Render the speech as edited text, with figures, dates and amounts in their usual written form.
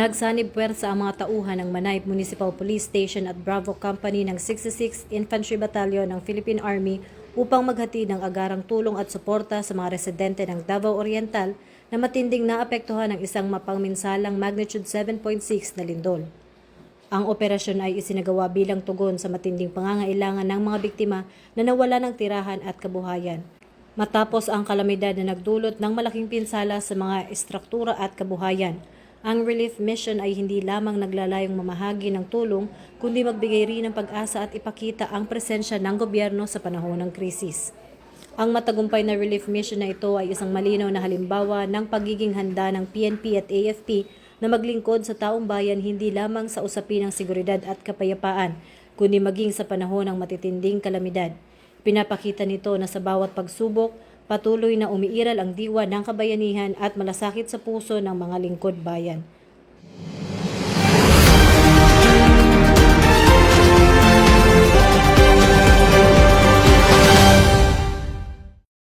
Nagsanib puwersa ang mga tauhan ng Manayip Municipal Police Station at Bravo Company ng 66th Infantry Battalion ng Philippine Army upang maghatid ng agarang tulong at suporta sa mga residente ng Davao Oriental na matinding naapektuhan ng isang mapangminsalang magnitude 7.6 na lindol. Ang operasyon ay isinagawa bilang tugon sa matinding pangangailangan ng mga biktima na nawala ng tirahan at kabuhayan. Matapos ang kalamidad na nagdulot ng malaking pinsala sa mga estruktura at kabuhayan, ang relief mission ay hindi lamang naglalayong mamahagi ng tulong, kundi magbigay rin ng pag-asa at ipakita ang presensya ng gobyerno sa panahon ng krisis. Ang matagumpay na relief mission na ito ay isang malinaw na halimbawa ng pagiging handa ng PNP at AFP na maglingkod sa taong bayan hindi lamang sa usapin ng seguridad at kapayapaan, kundi maging sa panahon ng matitinding kalamidad. Pinapakita nito na sa bawat pagsubok, patuloy na umiiral ang diwa ng kabayanihan at malasakit sa puso ng mga lingkod bayan.